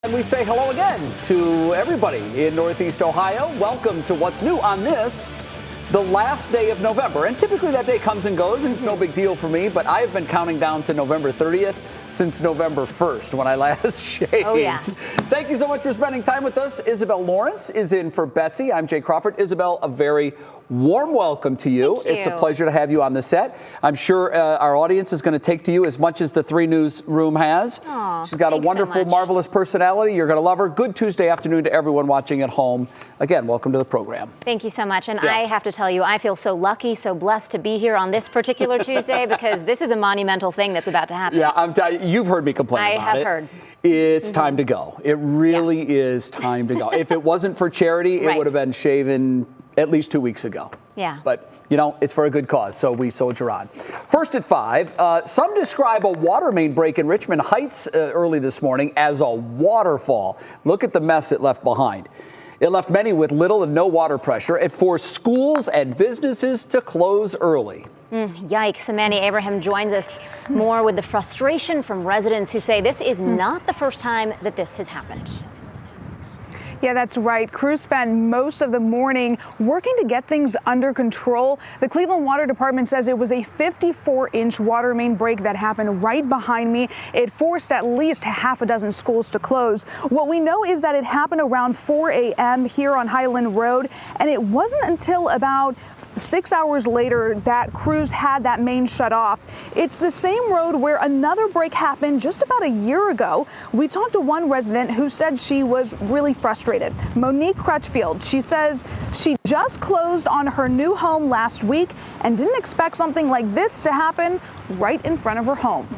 And we say hello again to everybody in Northeast Ohio. Welcome to What's New on this, the last day of November. And typically that day comes and goes, and it's no big deal for me, but I've been counting down to November 30th since November 1st when I last shaved. Oh, yeah. Thank you so much for spending time with us. Isabel Lawrence is in for Betsy. I'm Jay Crawford. Isabel, a very warm welcome to you. Thank you. It's a pleasure to have you on the set. I'm sure our audience is going to take to you as much as the 3 Newsroom has. Aw, she's got a wonderful, marvelous personality. You're going to love her. Good Tuesday afternoon to everyone watching at home. Again, welcome to the program. Thank you so much. And Yes. I have to tell you, I feel so lucky, so blessed to be here on this particular Tuesday because this is a monumental thing that's about to happen. Yeah, you've heard me complain about it. I have heard. It's time to go. It really is time to go. If it wasn't for charity, it Right. would have been shaven at least 2 weeks ago. Yeah. But, you know, it's for a good cause, so we soldier on. First at 5, some describe a water main break in Richmond Heights early this morning as a waterfall. Look at the mess it left behind. It left many with little and no water pressure. It forced schools and businesses to close early. Yikes. Manny Abraham joins us more with the frustration from residents who say this is not the first time that this has happened. Yeah, that's right. Crews spent most of the morning working to get things under control. The Cleveland Water Department says it was a 54-inch water main break that happened right behind me. It forced at least half a dozen schools to close. What we know is that it happened around 4 a.m. here on Highland Road, and it wasn't until about 6 hours later that crews had that main shut off. It's the same road where another break happened just about a year ago. We talked to one resident who said she was really frustrated. Monique Crutchfield, she says she just closed on her new home last week and didn't expect something like this to happen right in front of her home.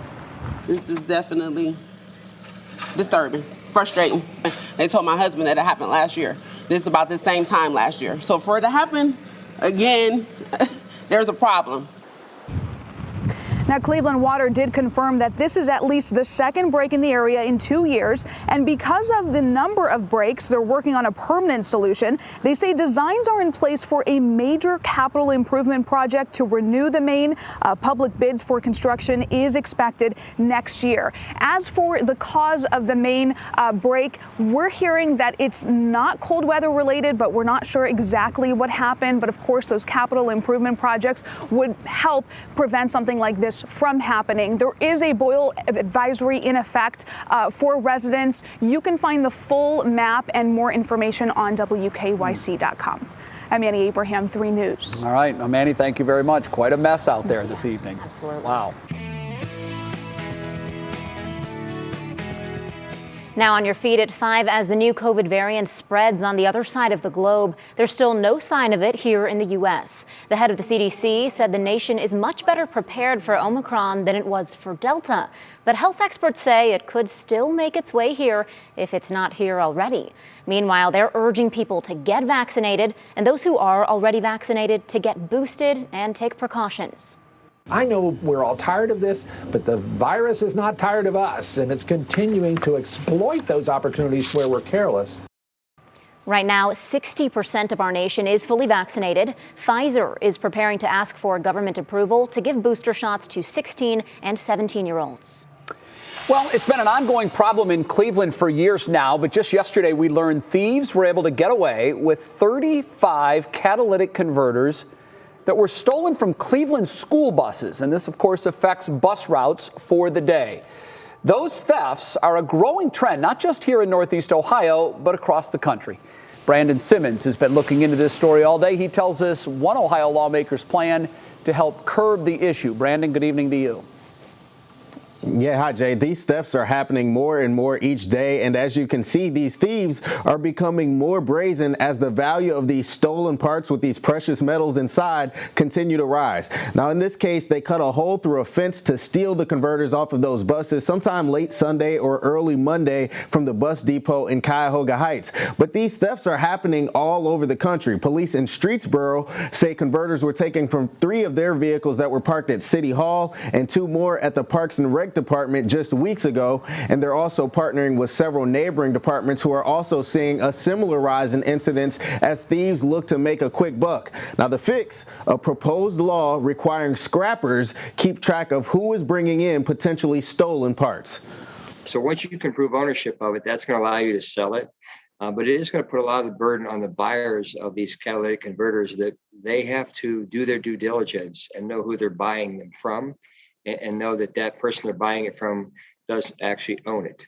This is definitely disturbing, frustrating. They told my husband that it happened last year. This is about the same time last year. So for it to happen again, there's a problem. Now, Cleveland Water did confirm that this is at least the second break in the area in 2 years. And because of the number of breaks, they're working on a permanent solution. They say designs are in place for a major capital improvement project to renew the main. Public bids for construction is expected next year. As for the cause of the main break, we're hearing that it's not cold weather related, but we're not sure exactly what happened. But of course, those capital improvement projects would help prevent something like this from happening. There is a boil advisory in effect for residents. You can find the full map and more information on WKYC.com. I'm Manny Abraham, 3 News. All right. Now, Manny, thank you very much. Quite a mess out there this evening. Absolutely. Wow. Now on your feed at 5, as the new COVID variant spreads on the other side of the globe, there's still no sign of it here in the U.S. The head of the CDC said the nation is much better prepared for Omicron than it was for Delta. But health experts say it could still make its way here if it's not here already. Meanwhile, they're urging people to get vaccinated and those who are already vaccinated to get boosted and take precautions. I know we're all tired of this, but the virus is not tired of us, and it's continuing to exploit those opportunities where we're careless. Right now, 60% of our nation is fully vaccinated. Pfizer is preparing to ask for government approval to give booster shots to 16 and 17-year-olds. Well, it's been an ongoing problem in Cleveland for years now, but just yesterday we learned thieves were able to get away with 35 catalytic converters that were stolen from Cleveland school buses. And this, of course, affects bus routes for the day. Those thefts are a growing trend, not just here in Northeast Ohio, but across the country. Brandon Simmons has been looking into this story all day. He tells us one Ohio lawmaker's plan to help curb the issue. Brandon, good evening to you. Yeah, hi, Jay. These thefts are happening more and more each day. And as you can see, these thieves are becoming more brazen as the value of these stolen parts with these precious metals inside continue to rise. Now, in this case, they cut a hole through a fence to steal the converters off of those buses sometime late Sunday or early Monday from the bus depot in Cuyahoga Heights. But these thefts are happening all over the country. Police in Streetsboro say converters were taken from 3 of their vehicles that were parked at City Hall and 2 more at the Parks and Rec Department just weeks ago, and they're also partnering with several neighboring departments who are also seeing a similar rise in incidents as thieves look to make a quick buck. Now, the fix, a proposed law requiring scrappers keep track of who is bringing in potentially stolen parts. So once you can prove ownership of it, that's going to allow you to sell it. But it is going to put a lot of the burden on the buyers of these catalytic converters, that they have to do their due diligence and know who they're buying them from, and know that that person they're buying it from does actually own it.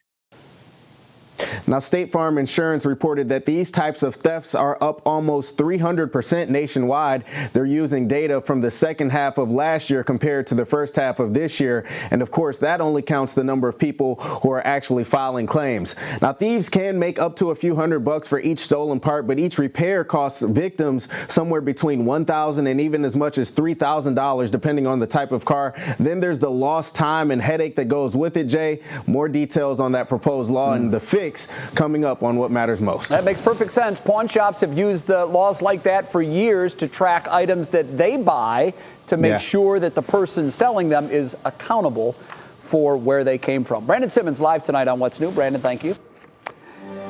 Now, State Farm Insurance reported that these types of thefts are up almost 300% nationwide. They're using data from the second half of last year compared to the first half of this year. And of course, that only counts the number of people who are actually filing claims. Now, thieves can make up to a few $100 for each stolen part, but each repair costs victims somewhere between $1,000 and even as much as $3,000, depending on the type of car. Then there's the lost time and headache that goes with it, Jay. More details on that proposed law and the fix coming up on What Matters Most. That makes perfect sense. Pawn shops have used laws like that for years to track items that they buy to make sure that the person selling them is accountable for where they came from. Brandon Simmons live tonight on What's New. Brandon, thank you.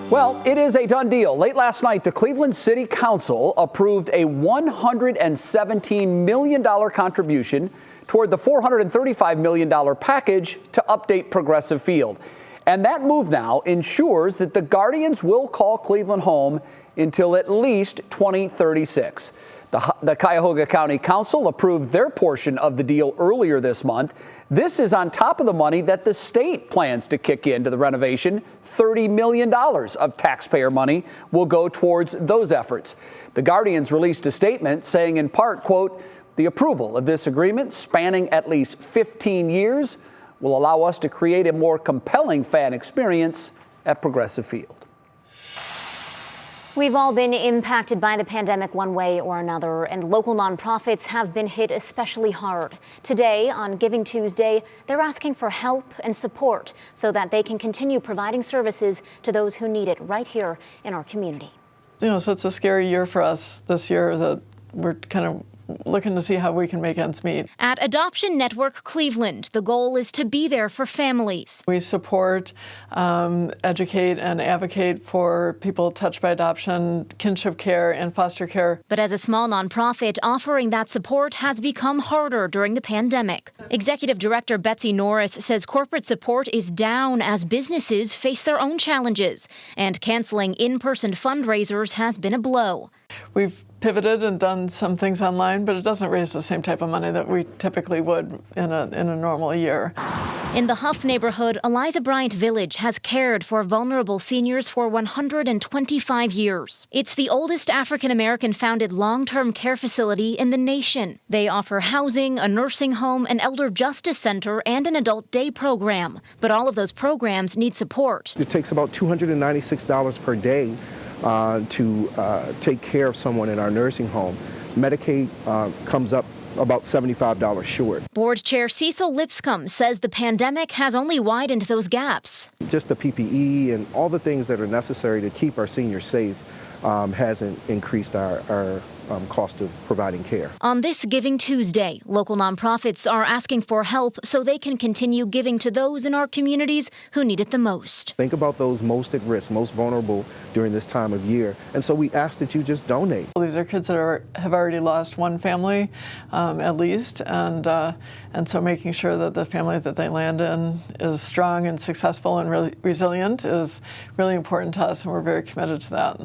Well, it is a done deal. Late last night, the Cleveland City Council approved a $117 million contribution toward the $435 million package to update Progressive Field. And that move now ensures that the Guardians will call Cleveland home until at least 2036. The Cuyahoga County Council approved their portion of the deal earlier this month. This is on top of the money that the state plans to kick into the renovation. $30 million of taxpayer money will go towards those efforts. The Guardians released a statement saying in part, quote, "The approval of this agreement, spanning at least 15 years, will allow us to create a more compelling fan experience at Progressive Field." We've all been impacted by the pandemic one way or another, and local nonprofits have been hit especially hard. Today, on Giving Tuesday, they're asking for help and support so that they can continue providing services to those who need it right here in our community. So it's a scary year for us this year, that we're kind of looking to see how we can make ends meet. At Adoption Network Cleveland, the goal is to be there for families. We support, educate, and advocate for people touched by adoption, kinship care, and foster care. But as a small nonprofit, offering that support has become harder during the pandemic. Executive Director Betsy Norris says corporate support is down as businesses face their own challenges, and canceling in-person fundraisers has been a blow. We've pivoted and done some things online, but it doesn't raise the same type of money that we typically would in a normal year. In the Huff neighborhood, Eliza Bryant Village has cared for vulnerable seniors for 125 years. It's the oldest African-American founded long-term care facility in the nation. They offer housing, a nursing home, an elder justice center, and an adult day program. But all of those programs need support. It takes about $296 per day to take care of someone in our nursing home. Medicaid comes up about $75 short. Board Chair Cecil Lipscomb says the pandemic has only widened those gaps. Just the PPE and all the things that are necessary to keep our seniors safe hasn't increased our cost of providing care. On this Giving Tuesday, local nonprofits are asking for help so they can continue giving to those in our communities who need it the most. Think about those most at risk, most vulnerable during this time of year. And so we ask that you just donate. These are kids that have already lost one family at least, and so making sure that the family that they land in is strong and successful and really resilient is really important to us, and we're very committed to that.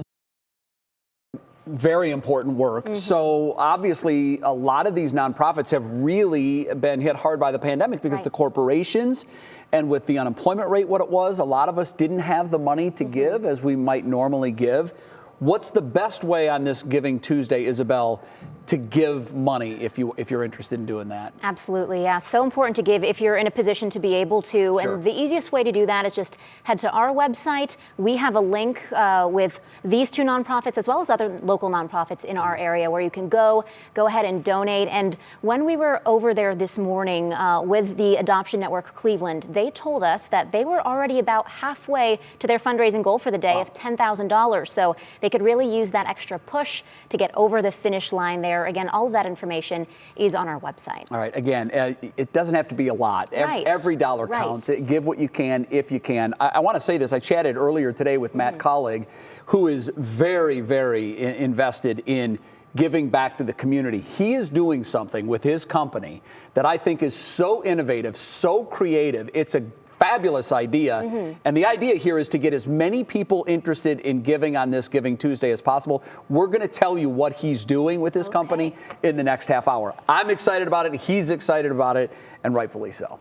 Very important work. So obviously a lot of these nonprofits have really been hit hard by the pandemic because the corporations, and with the unemployment rate what it was, a lot of us didn't have the money to give as we might normally give. What's the best way on this Giving Tuesday, Isabel, to give money if you're interested in doing that? Absolutely, yeah. So important to give if you're in a position to be able to. Sure. And the easiest way to do that is just head to our website. We have a link with these two nonprofits as well as other local nonprofits in our area where you can go ahead and donate. And when we were over there this morning with the Adoption Network Cleveland, they told us that they were already about halfway to their fundraising goal for the day of $10,000. So they could really use that extra push to get over the finish line there. Again, all of that information is on our website. All right. Again, it doesn't have to be a lot. Every dollar counts. Give what you can if you can. I want to say this. I chatted earlier today with Matt Colleague, who is very, very invested in giving back to the community. He is doing something with his company that I think is so innovative, so creative. It's a fabulous idea. And the idea here is to get as many people interested in giving on this Giving Tuesday as possible. We're going to tell you what he's doing with his company in the next half hour. I'm excited about it. He's excited about it, and rightfully so.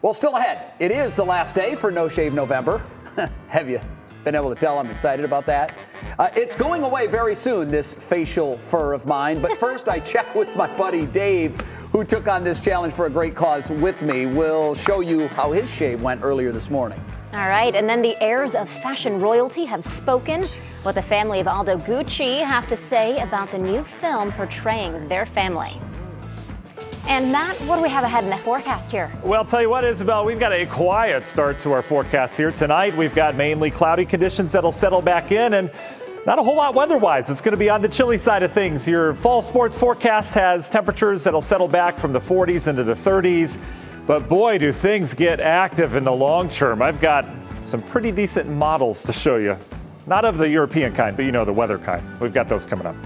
Well, still ahead, it is the last day for No Shave November. Have you been able to tell I'm excited about that? It's going away very soon, this facial fur of mine. But first, I check with my buddy Dave, who took on this challenge for a great cause with me. We'll show you how his shave went earlier this morning. All right, and then the heirs of fashion royalty have spoken. What the family of Aldo Gucci have to say about the new film portraying their family. And Matt, what do we have ahead in the forecast here? Well, tell you what, Isabel, we've got a quiet start to our forecast here tonight. We've got mainly cloudy conditions that'll settle back in, and not a whole lot weather-wise. It's going to be on the chilly side of things. Your fall sports forecast has temperatures that'll settle back from the 40s into the 30s. But boy, do things get active in the long term. I've got some pretty decent models to show you. Not of the European kind, but you know, the weather kind. We've got those coming up.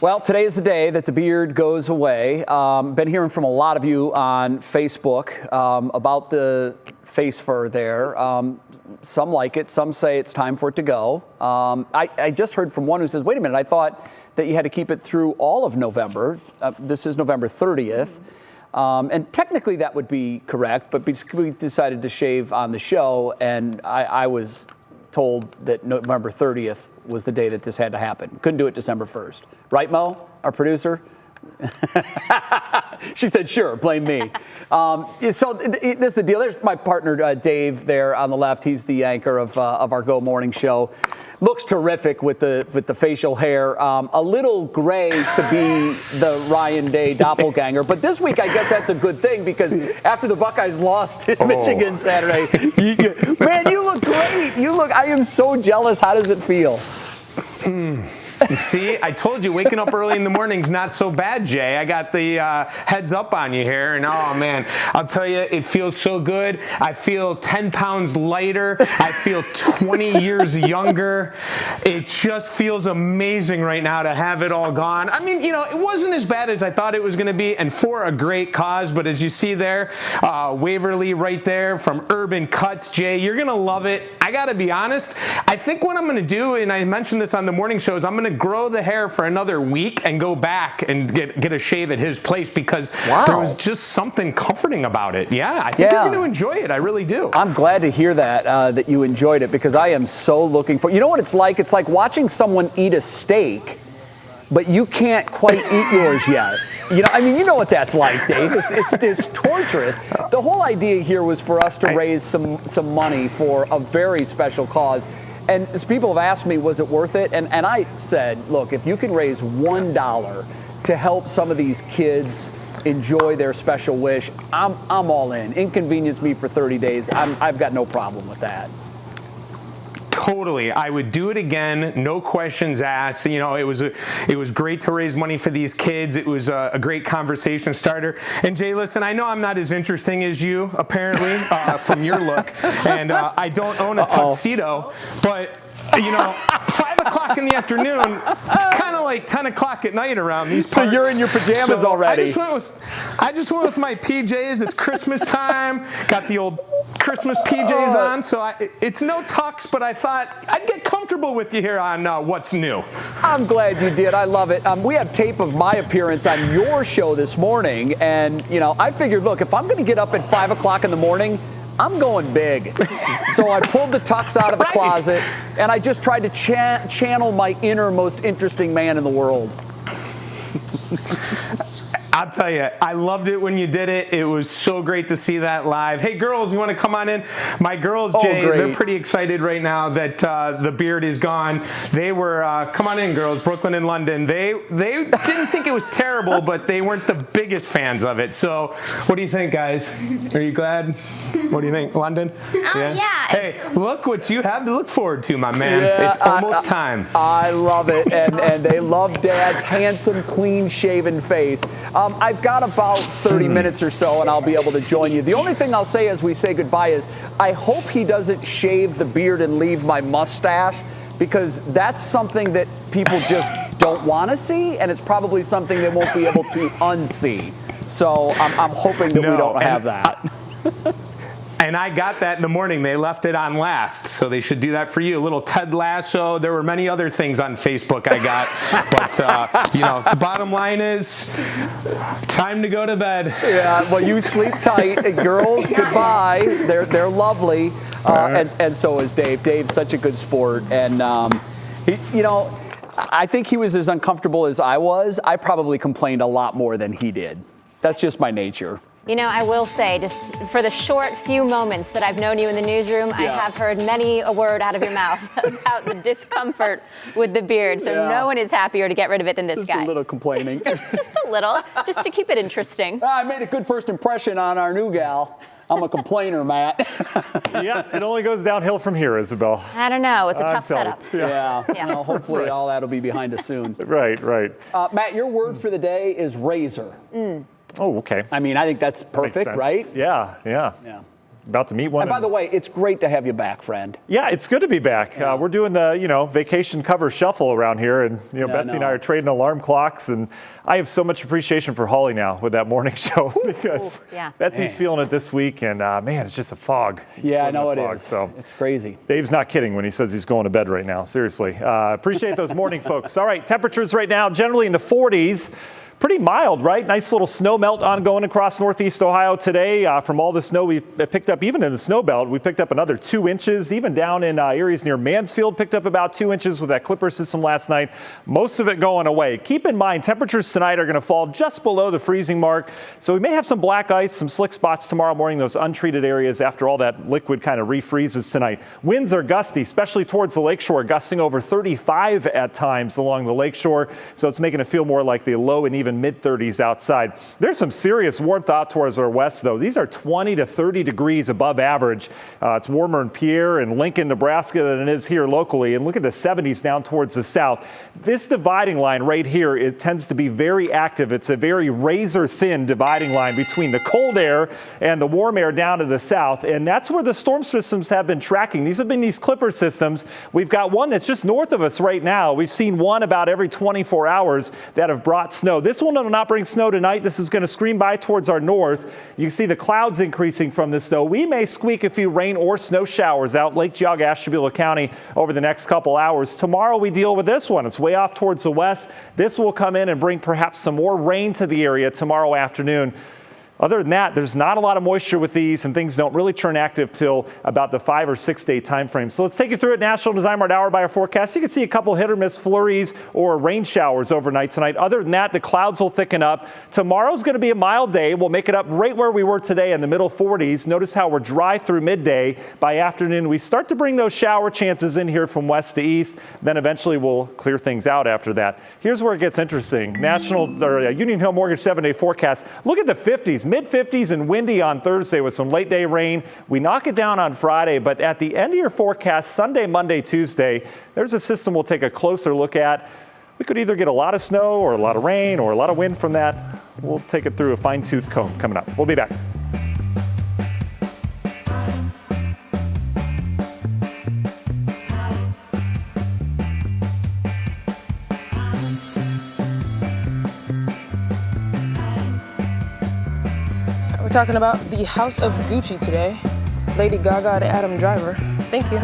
Well, today is the day that the beard goes away. Been hearing from a lot of you on Facebook about the face fur there. Some like it. Some say it's time for it to go. I just heard from one who says, wait a minute, I thought that you had to keep it through all of November. This is November 30th. And technically that would be correct, but we decided to shave on the show, and I was told that November 30th was the day that this had to happen. Couldn't do it December 1st. Right, Mo, our producer? She said, sure, blame me. So this is the deal. There's my partner, Dave, there on the left. He's the anchor of our Go Morning show. Looks terrific with the facial hair. A little gray to be the Ryan Day doppelganger. But this week, I guess that's a good thing, because after the Buckeyes lost in Michigan Saturday, man, you look great. I am so jealous. How does it feel? See, I told you, waking up early in the morning's not so bad, Jay. I got the heads up on you here, and oh man, I'll tell you, it feels so good. I feel 10 pounds lighter. I feel 20 years younger. It just feels amazing right now to have it all gone. I mean, it wasn't as bad as I thought it was going to be, and for a great cause. But as you see there, Waverly right there from Urban Cuts, Jay, you're going to love it. I got to be honest. I think what I'm going to do, and I mentioned this on the morning shows, I'm going to grow the hair for another week and go back and get a shave at his place because there was just something comforting about it. Yeah, I think you're going to enjoy it. I really do. I'm glad to hear that you enjoyed it because I am so looking for. You know what it's like? It's like watching someone eat a steak, but you can't quite eat yours yet. You know what that's like, Dave. It's torturous. The whole idea here was for us to raise some money for a very special cause. And as people have asked me, was it worth it? And I said, look, if you can raise $1 to help some of these kids enjoy their special wish, I'm all in. Inconvenience me for 30 days. I've got no problem with that. Totally. I would do it again. No questions asked. It was great to raise money for these kids. It was a great conversation starter. And Jay, listen, I know I'm not as interesting as you, apparently, from your look. And I don't own a tuxedo, but 5 o'clock in the afternoon, it's kind of like 10 o'clock at night around these parts. So you're in your pajamas already. I just went with my PJs. It's Christmas time. Got the old Christmas PJs on. So it's no tux, but I thought I'd get comfortable with you here on What's New. I'm glad you did. I love it. We have tape of my appearance on your show this morning. And, I figured, look, if I'm going to get up at 5 o'clock in the morning, I'm going big. So I pulled the tux out of the closet, and I just tried to channel my inner most interesting man in the world. I'll tell you, I loved it when you did it. It was so great to see that live. Hey, girls, you want to come on in? My girls, Jay, they're pretty excited right now that the beard is gone. They were, come on in, girls, Brooklyn and London. They didn't think it was terrible, but they weren't the biggest fans of it. So what do you think, guys? Are you glad? What do you think, London? Yeah. Hey, look what you have to look forward to, my man. Yeah, it's almost time. I love it, and they love Dad's handsome, clean-shaven face. I've got about 30 minutes or so, and I'll be able to join you. The only thing I'll say as we say goodbye is I hope he doesn't shave the beard and leave my mustache, because that's something that people just don't want to see, and it's probably something they won't be able to unsee. So I'm hoping that we don't have that. And I got that in the morning. They left it on last, so they should do that for you. A little Ted Lasso. There were many other things on Facebook I got. But, the bottom line is time to go to bed. Yeah, well, you sleep tight. Girls, goodbye. They're lovely. And so is Dave. Dave's such a good sport. And, I think he was as uncomfortable as I was. I probably complained a lot more than he did. That's just my nature. I will say, just for the short few moments that I've known you in the newsroom, I have heard many a word out of your mouth about the discomfort with the beard. So no one is happier to get rid of it than this guy. Just a little complaining. just a little, just to keep it interesting. I made a good first impression on our new gal. I'm a complainer, Matt. Yeah, it only goes downhill from here, Isabel. I don't know. It's a tough setup. Yeah. Well, hopefully all that will be behind us soon. Right. Matt, your word for the day is razor. Oh, okay. I mean, I think that's perfect, right? Yeah. About to meet one. And by the way, it's great to have you back, friend. Yeah, it's good to be back. We're doing the, vacation cover shuffle around here, and Betsy and I are trading alarm clocks, and I have so much appreciation for Holly now with that morning show because Betsy's feeling it this week, and man, it's just a fog. Yeah, I know it is. So it's crazy. Dave's not kidding when he says he's going to bed right now. Seriously, appreciate those morning folks. All right, temperatures right now generally in the 40s. Pretty mild, right? Nice little snow melt ongoing across northeast Ohio today. From all the snow we picked up, even in the snow belt, we picked up another 2 inches. Even down in areas near Mansfield, picked up about 2 inches with that Clipper system last night. Most of it going away. Keep in mind, temperatures tonight are going to fall just below the freezing mark. So we may have some black ice, some slick spots tomorrow morning, those untreated areas after all that liquid kind of refreezes tonight. Winds are gusty, especially towards the lakeshore, gusting over 35 at times along the lakeshore. So it's making it feel more like the low and even even mid-30s outside. There's some serious warmth out towards our west, though. These are 20 to 30 degrees above average. It's warmer in Pierre and Lincoln, Nebraska than it is here locally. And look at the 70s down towards the south. This dividing line right here, it tends to be very active. It's a very razor-thin dividing line between the cold air and the warm air down to the south. And that's where the storm systems have been tracking. These have been these Clipper systems. We've got one that's just north of us right now. We've seen one about every 24 hours that have brought snow. This one will not bring snow tonight. This is going to scream by towards our north. You see the clouds increasing from this, though. We may squeak a few rain or snow showers out Lake Geauga, Ashtabula County over the next couple hours. Tomorrow we deal with this one. It's way off towards the west. This will come in and bring perhaps some more rain to the area tomorrow afternoon. Other than that, there's not a lot of moisture with these, and things don't really turn active till about the 5 or 6 day time frame. So let's take you through it. National Design Mart hour by our forecast. You can see a couple hit or miss flurries or rain showers overnight tonight. Other than that, the clouds will thicken up. Tomorrow's going to be a mild day. We'll make it up right where we were today in the middle 40s. Notice how we're dry through midday. By afternoon, we start to bring those shower chances in here from west to east. Then eventually we'll clear things out after that. Here's where it gets interesting. Union Hill Mortgage 7-day forecast. Look at the 50s. Mid-50s and windy on Thursday with some late day rain. We knock it down on Friday, but at the end of your forecast, Sunday, Monday, Tuesday, there's a system we'll take a closer look at. We could either get a lot of snow or a lot of rain or a lot of wind from that. We'll take it through a fine-tooth comb coming up. We'll be back. Talking about the House of Gucci today. Lady Gaga and Adam Driver. Thank you.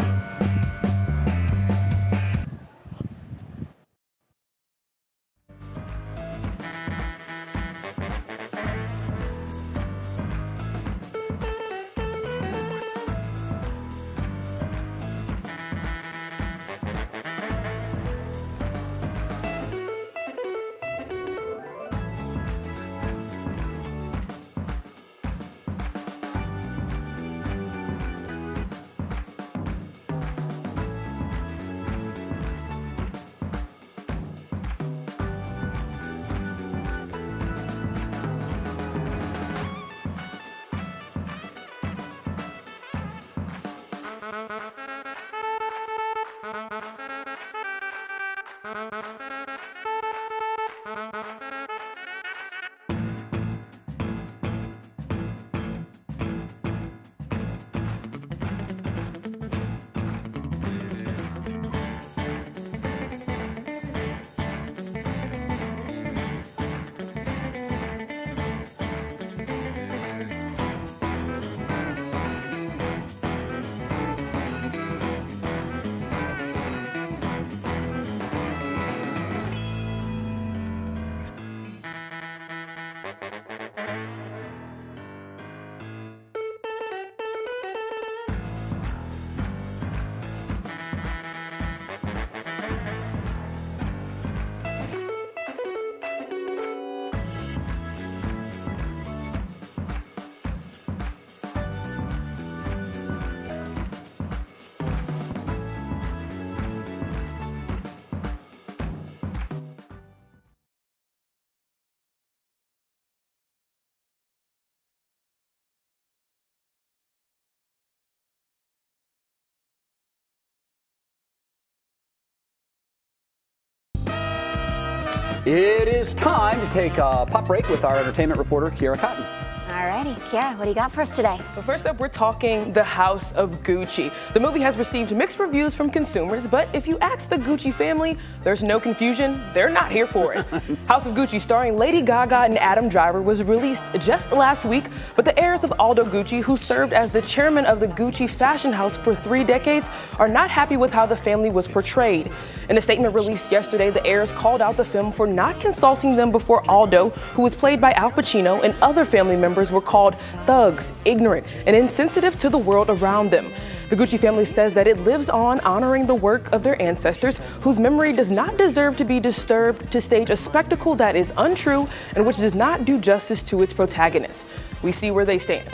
It is time to take a pop break with our entertainment reporter, Kiara Cotton. Alrighty, Kiara, what do you got for us today? So first up, we're talking The House of Gucci. The movie has received mixed reviews from consumers, but if you ask the Gucci family, there's no confusion. They're not here for it. House of Gucci, starring Lady Gaga and Adam Driver, was released just last week, but the heirs of Aldo Gucci, who served as the chairman of the Gucci fashion house for 3 decades, are not happy with how the family was portrayed. In a statement released yesterday, the heirs called out the film for not consulting them before Aldo, who was played by Al Pacino, and other family members were called thugs, ignorant, and insensitive to the world around them. The Gucci family says that it lives on honoring the work of their ancestors, whose memory does not deserve to be disturbed to stage a spectacle that is untrue and which does not do justice to its protagonists. We see where they stand.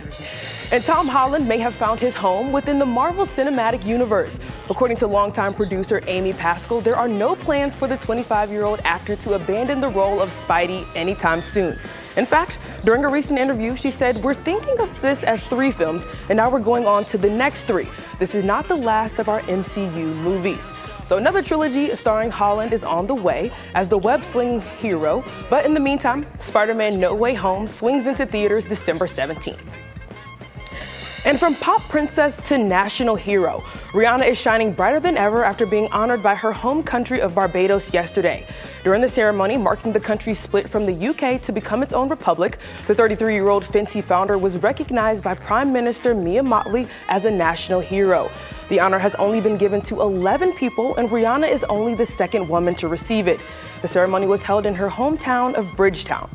And Tom Holland may have found his home within the Marvel Cinematic Universe. According to longtime producer Amy Pascal, there are no plans for the 25-year-old actor to abandon the role of Spidey anytime soon. In fact, during a recent interview, she said, "We're thinking of this as 3 films, and now we're going on to the next 3. This is not the last of our MCU movies." So another trilogy starring Holland is on the way as the web-slinging hero. But in the meantime, Spider-Man No Way Home swings into theaters December 17th. And from pop princess to national hero, Rihanna is shining brighter than ever after being honored by her home country of Barbados yesterday. During the ceremony marking the country's split from the UK to become its own republic, the 33-year-old Fenty founder was recognized by Prime Minister Mia Mottley as a national hero. The honor has only been given to 11 people, and Rihanna is only the second woman to receive it. The ceremony was held in her hometown of Bridgetown.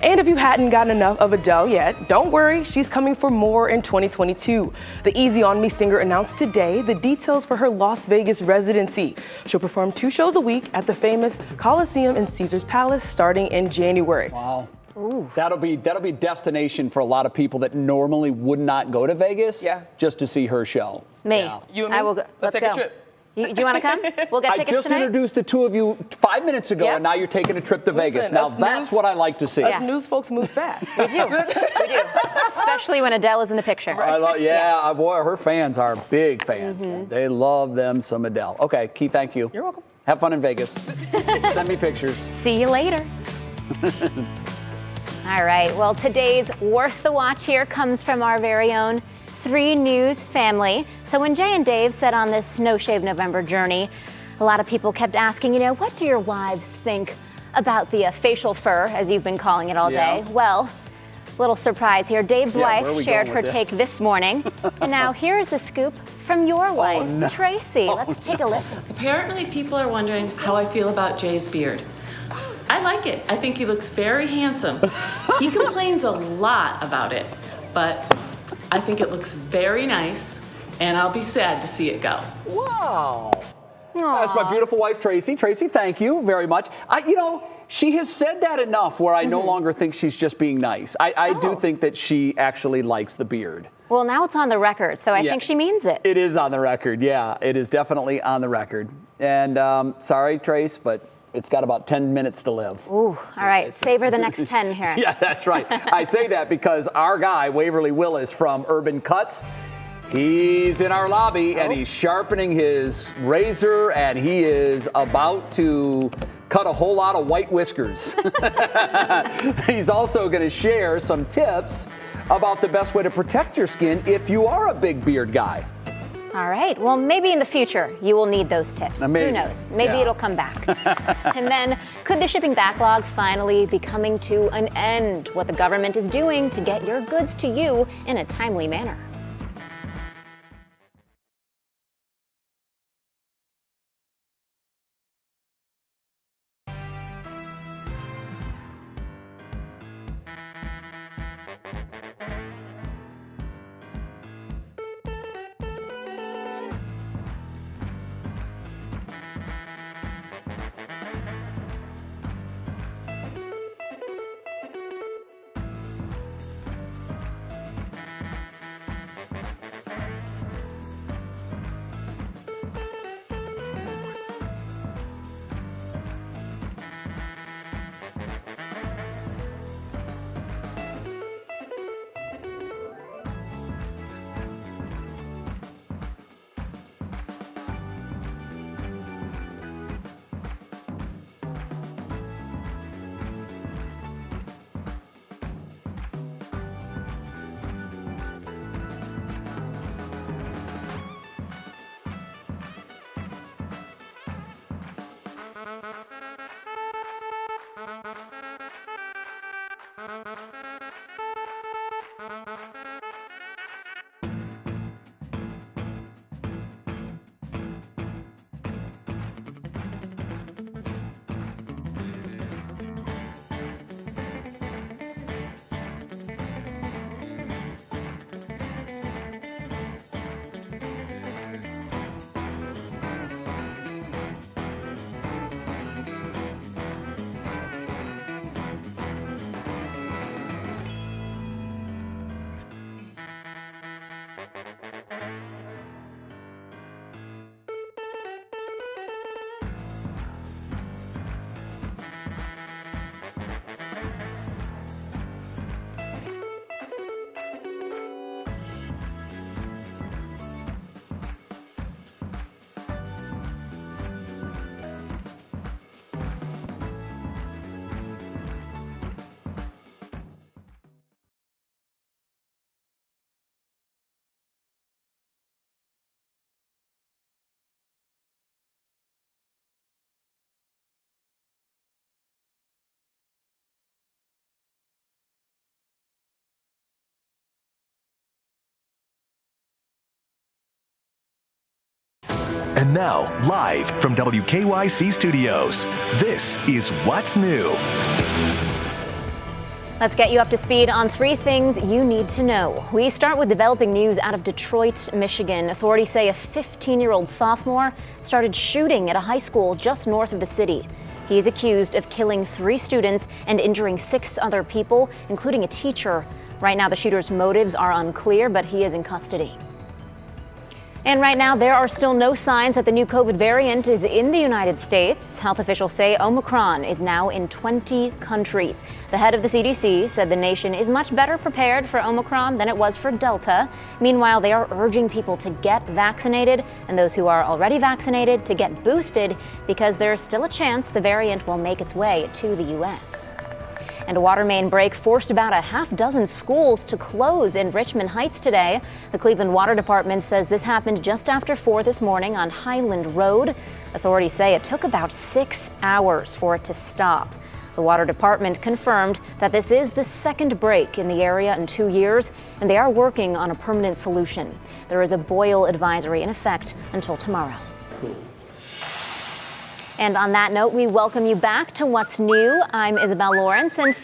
And if you hadn't gotten enough of Adele yet, don't worry, she's coming for more in 2022. The Easy On Me singer announced today the details for her Las Vegas residency. She'll perform 2 shows a week at the famous Coliseum in Caesar's Palace starting in January. Wow. Ooh. That'll be a destination for a lot of people that normally would not go to Vegas just to see her show. Me. Yeah. You and me? I will go. Let's take a trip. Do you want to come? We'll get tickets I just tonight? introduced the 2 of you 5 minutes ago, and now you're taking a trip to Vegas. Now that's what I like to see. Us news folks move fast. We do. We do. Especially when Adele is in the picture. Boy, her fans are big fans. They love them some Adele. Okay, Key, thank you. You're welcome. Have fun in Vegas. Send me pictures. See you later. All right, well, today's Worth the Watch here comes from our very own 3 News family. So when Jay and Dave set on this No Shave November journey, a lot of people kept asking, what do your wives think about the facial fur, as you've been calling it all day? Well, little surprise here. Dave's wife shared her take this morning. And now here's the scoop from your wife, Tracy. Let's take a listen. Apparently people are wondering how I feel about Jay's beard. I like it. I think he looks very handsome. He complains a lot about it, but I think it looks very nice, and I'll be sad to see it go. Wow. That's my beautiful wife, Tracy. Tracy, thank you very much. She has said that enough where I no longer think she's just being nice. I do think that she actually likes the beard. Well, now it's on the record, so I think she means it. It is on the record, yeah. It is definitely on the record. And sorry, Trace, but it's got about 10 minutes to live. Ooh, all right. Savor the next 10 here. Yeah, that's right. I say that because our guy, Waverly Willis from Urban Cuts, he's in our lobby and he's sharpening his razor and he is about to cut a whole lot of white whiskers. He's also going to share some tips about the best way to protect your skin if you are a big beard guy. All right. Well, maybe in the future you will need those tips. Who knows? Maybe it'll come back. And then, could the shipping backlog finally be coming to an end? What the government is doing to get your goods to you in a timely manner. And now, live from WKYC Studios, this is What's New. Let's get you up to speed on 3 things you need to know. We start with developing news out of Detroit, Michigan. Authorities say a 15-year-old sophomore started shooting at a high school just north of the city. He is accused of killing 3 students and injuring 6 other people, including a teacher. Right now, the shooter's motives are unclear, but he is in custody. And right now, there are still no signs that the new COVID variant is in the United States. Health officials say Omicron is now in 20 countries. The head of the CDC said the nation is much better prepared for Omicron than it was for Delta. Meanwhile, they are urging people to get vaccinated and those who are already vaccinated to get boosted because there is still a chance the variant will make its way to the U.S. And a water main break forced about a half-dozen schools to close in Richmond Heights today. The Cleveland Water Department says this happened just after 4 this morning on Highland Road. Authorities say it took about 6 hours for it to stop. The Water Department confirmed that this is the second break in the area in 2 years, and they are working on a permanent solution. There is a boil advisory in effect until tomorrow. And on that note, we welcome you back to What's New. I'm Isabel Lawrence, and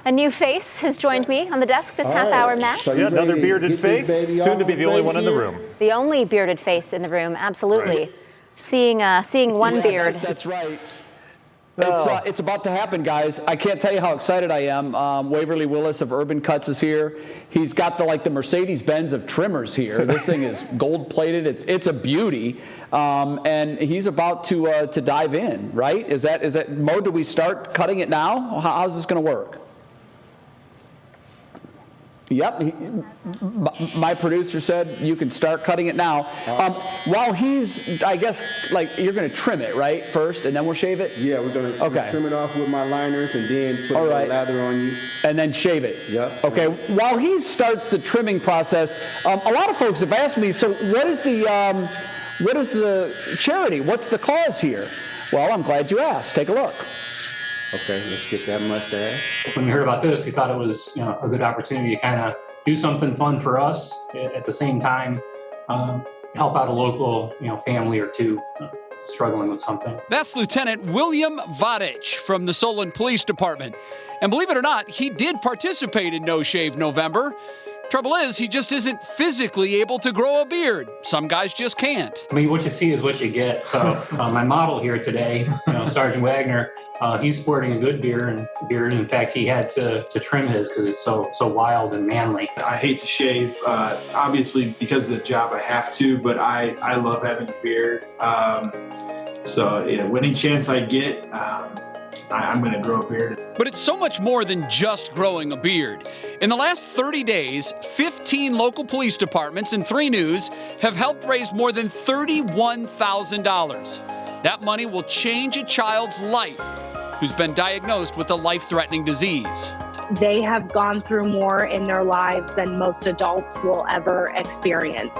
a new face has joined me on the desk this half hour, Matt. So yeah, another bearded face, soon to be the only one in the room. The only bearded face in the room, absolutely. Right. Seeing one beard. That's right. It's about to happen, guys. I can't tell you how excited I am. Waverly Willis of Urban Cuts is here. He's got the Mercedes-Benz of trimmers here. This thing is gold-plated. It's a beauty, and he's about to dive in. Right? Is that Mo? Do we start cutting it now? How's this going to work? Yep, my producer said you can start cutting it now. While he's, I guess, you're going to trim it, right, first, and then we'll shave it? Yeah, we're going to trim it off with my liners and then put the lather on you. And then shave it? Yep. Okay, while he starts the trimming process, a lot of folks have asked me, so what is the charity? What's the cause here? Well, I'm glad you asked. Take a look. Okay, let's get that mustache. When we heard about this, we thought it was a good opportunity to kind of do something fun for us. At the same time, help out a local family or two struggling with something. That's Lieutenant William Vodich from the Solon Police Department. And believe it or not, he did participate in No Shave November. Trouble is, he just isn't physically able to grow a beard. Some guys just can't. I mean, what you see is what you get. So my model here today, Sergeant Wagner, he's sporting a good beard. In fact, he had to trim his because it's so wild and manly. I hate to shave, obviously because of the job I have to, but I love having a beard. So any chance I get, I'm going to grow a beard. But it's so much more than just growing a beard. In the last 30 days, 15 local police departments and 3 news have helped raise more than $31,000. That money will change a child's life who's been diagnosed with a life-threatening disease. They have gone through more in their lives than most adults will ever experience.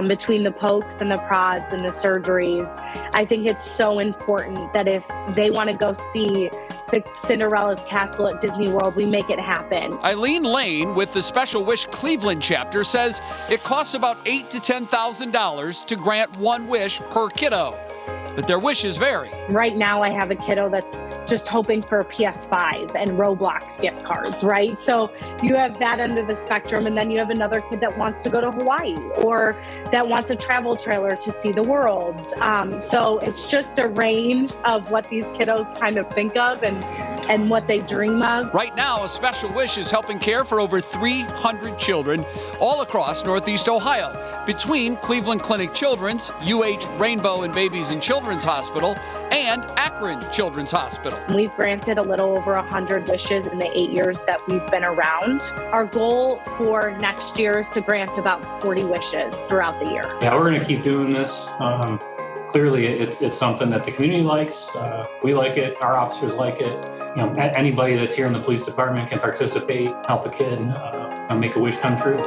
Between the pokes and the prods and the surgeries, I think it's so important that if they want to go see the Cinderella's Castle at Disney World, we make it happen. Eileen Lane with the Special Wish Cleveland chapter says it costs about $8,000 to $10,000 to grant one wish per kiddo. But their wishes vary. Right now, I have a kiddo that's just hoping for a PS5 and Roblox gift cards, right? So you have that end of the spectrum, and then you have another kid that wants to go to Hawaii or that wants a travel trailer to see the world. So it's just a range of what these kiddos kind of think of and what they dream of. Right now, a Special Wish is helping care for over 300 children all across Northeast Ohio, between Cleveland Clinic Children's, UH Rainbow and Babies and Children's Hospital, and Akron Children's Hospital. We've granted a little over 100 wishes in the 8 years that we've been around. Our goal for next year is to grant about 40 wishes throughout the year. Yeah, we're going to keep doing this. Clearly, it's something that the community likes. We like it. Our officers like it. Anybody that's here in the police department can participate, help a kid, and make a wish come true.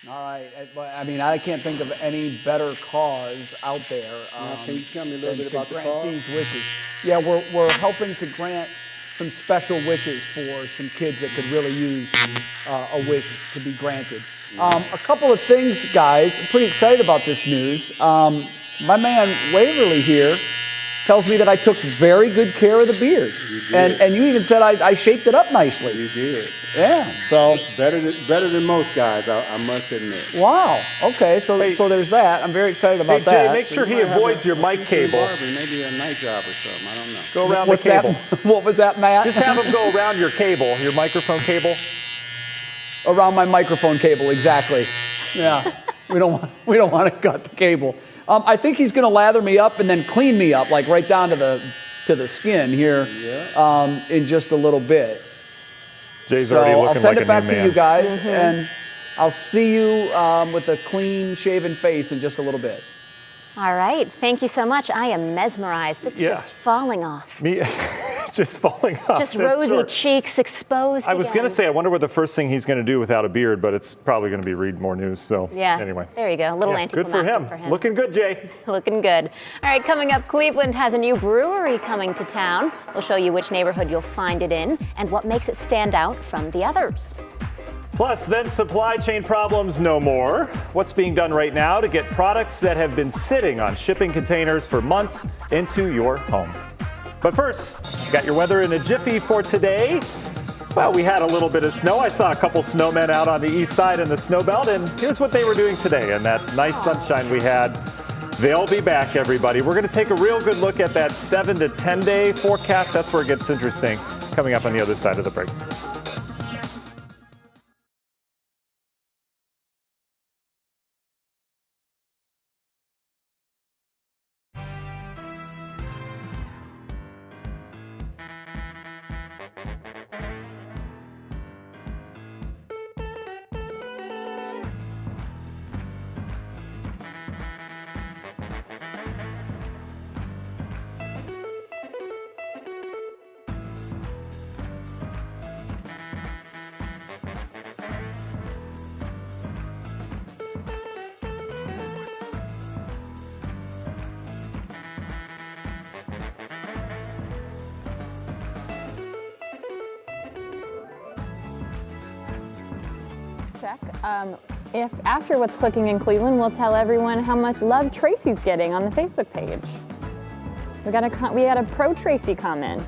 All right. I mean, I can't think of any better cause out there. Can you tell me a little bit about the cause? These wishes. Yeah, we're helping to grant some special wishes for some kids that could really use a wish to be granted. A couple of things, guys. I'm pretty excited about this news. My man Waverly here tells me that I took very good care of the beard. And you even said I shaped it up nicely. You did. Yeah, so. Better than most guys, I must admit. Wow, okay, so there's that. I'm very excited about Jay, that. make sure he avoids your mic cable. Maybe a night job or something, I don't know. Go around What's the cable. What was that, Matt? Just have him go around your cable, your microphone cable. Around my microphone cable, exactly. Yeah, we don't want to cut the cable. I think he's going to lather me up and then clean me up, like right down to the skin here, in just a little bit. Jay's already looking I'll send like it back a new to man. you guys, and I'll see you with a clean shaven face in just a little bit. All right. Thank you so much. I am mesmerized. It's just falling off. Me, just falling off. Just rosy cheeks exposed. I was going to say, I wonder what the first thing he's going to do without a beard, but it's probably going to be read more news. So yeah. Anyway. There you go. A little Good for him. Looking good, Jay. Looking good. All right. Coming up, Cleveland has a new brewery coming to town. We'll show you which neighborhood you'll find it in and what makes it stand out from the others. Plus, then supply chain problems no more. What's being done right now to get products that have been sitting on shipping containers for months into your home? But first, got your weather in a jiffy for today. Well, we had a little bit of snow. I saw a couple snowmen out on the east side in the snow belt, and here's what they were doing today in that nice sunshine we had. They'll be back, everybody. We're going to take a real good look at that 7 to 10 day forecast. That's where it gets interesting. Coming up on the other side of the break. Check. If after what's clicking in Cleveland, we'll tell everyone how much love Tracy's getting on the Facebook page. We got a pro Tracy comment.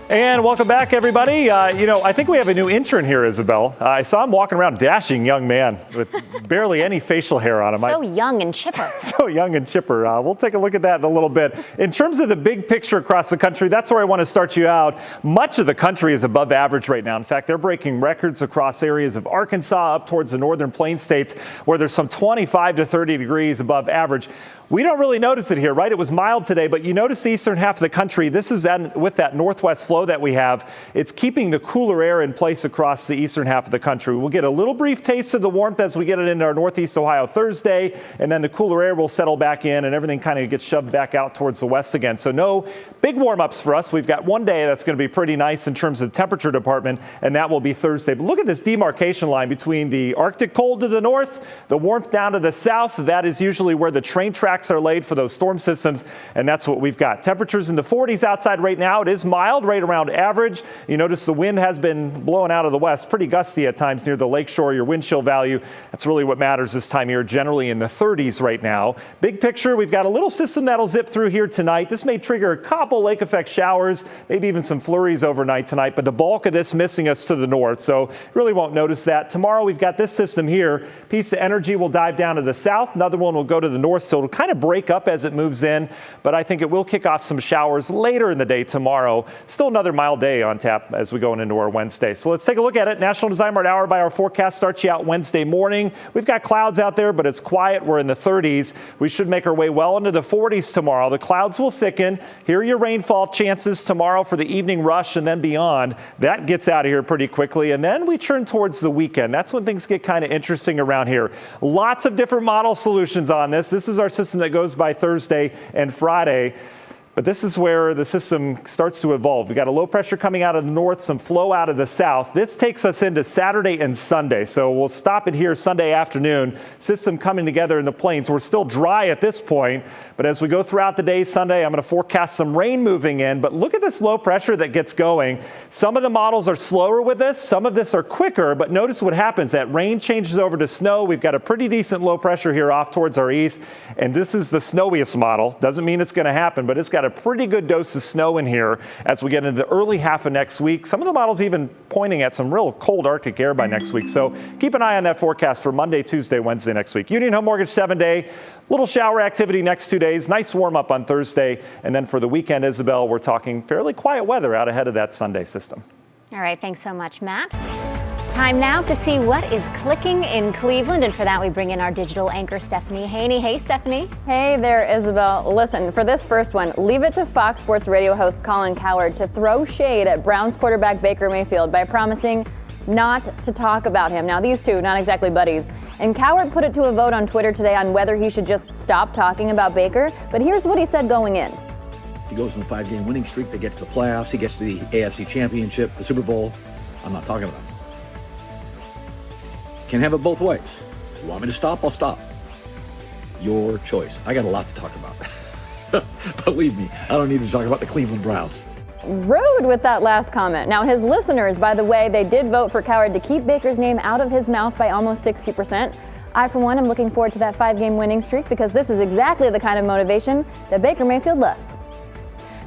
And welcome back, everybody. I think we have a new intern here, Isabel. I saw him walking around, dashing young man with barely any facial hair on him. So young and chipper. So young and chipper. We'll take a look at that in a little bit. In terms of the big picture across the country, that's where I want to start you out. Much of the country is above average right now. In fact, they're breaking records across areas of Arkansas up towards the northern plain states where there's some 25 to 30 degrees above average. We don't really notice it here, right? It was mild today, but you notice the eastern half of the country. This is with that northwest flow that we have. It's keeping the cooler air in place across the eastern half of the country. We'll get a little brief taste of the warmth as we get it into our northeast Ohio Thursday, and then the cooler air will settle back in and everything kind of gets shoved back out towards the west again. So no big warm-ups for us. We've got one day that's going to be pretty nice in terms of the temperature department, and that will be Thursday. But look at this demarcation line between the Arctic cold to the north, the warmth down to the south. That is usually where the train tracks are laid for those storm systems, and that's what we've got. Temperatures in the 40s outside right now. It is mild, right around average. You notice the wind has been blowing out of the west, pretty gusty at times near the lakeshore. Your wind chill value, that's really what matters this time of year, generally in the 30s right now. Big picture, we've got a little system that'll zip through here tonight. This may trigger a couple lake effect showers, maybe even some flurries overnight tonight, but the bulk of this missing us to the north, so really won't notice that. Tomorrow we've got this system here. Piece of energy will dive down to the south. Another one will go to the north, so it'll kind of break up as it moves in, but I think it will kick off some showers later in the day tomorrow. Still another mild day on tap as we go into our Wednesday. So let's take a look at it. National Design Mart hour by our forecast starts you out Wednesday morning. We've got clouds out there, but it's quiet. We're in the 30s. We should make our way well into the 40s tomorrow. The clouds will thicken. Here are your rainfall chances tomorrow for the evening rush and then beyond. That gets out of here pretty quickly, and then we turn towards the weekend. That's when things get kind of interesting around here. Lots of different model solutions on this. This is our system that goes by Thursday and Friday. But this is where the system starts to evolve. We've got a low pressure coming out of the north, some flow out of the south. This takes us into Saturday and Sunday. So we'll stop it here Sunday afternoon. System coming together in the plains. We're still dry at this point, but as we go throughout the day Sunday, I'm going to forecast some rain moving in. But look at this low pressure that gets going. Some of the models are slower with this. Some of this are quicker, but notice what happens. That rain changes over to snow. We've got a pretty decent low pressure here off towards our east. And this is the snowiest model. Doesn't mean it's going to happen, but it's got a pretty good dose of snow in here as we get into the early half of next week. Some of the models even pointing at some real cold Arctic air by next week. So keep an eye on that forecast for Monday, Tuesday, Wednesday next week. Union Home Mortgage 7-day. Little shower activity next 2 days. Nice warm up on Thursday. And then for the weekend, Isabel, we're talking fairly quiet weather out ahead of that Sunday system. All right. Thanks so much, Matt. Time now to see what is clicking in Cleveland. And for that, we bring in our digital anchor, Stephanie Haney. Hey, Stephanie. Hey there, Isabel. Listen, for this first one, leave it to Fox Sports radio host Colin Cowherd to throw shade at Browns quarterback Baker Mayfield by promising not to talk about him. Now, these two, not exactly buddies. And Cowherd put it to a vote on Twitter today on whether he should just stop talking about Baker. But here's what he said going in. He goes on a 5-game winning streak. They get to the playoffs. He gets to the AFC Championship, the Super Bowl. I'm not talking about him. Can have it both ways. You want me to stop? I'll stop. Your choice. I got a lot to talk about. Believe me, I don't need to talk about the Cleveland Browns. Rude with that last comment. Now, his listeners, by the way, they did vote for Cowherd to keep Baker's name out of his mouth by almost 60%. I, for one, am looking forward to that 5-game winning streak because this is exactly the kind of motivation that Baker Mayfield loves.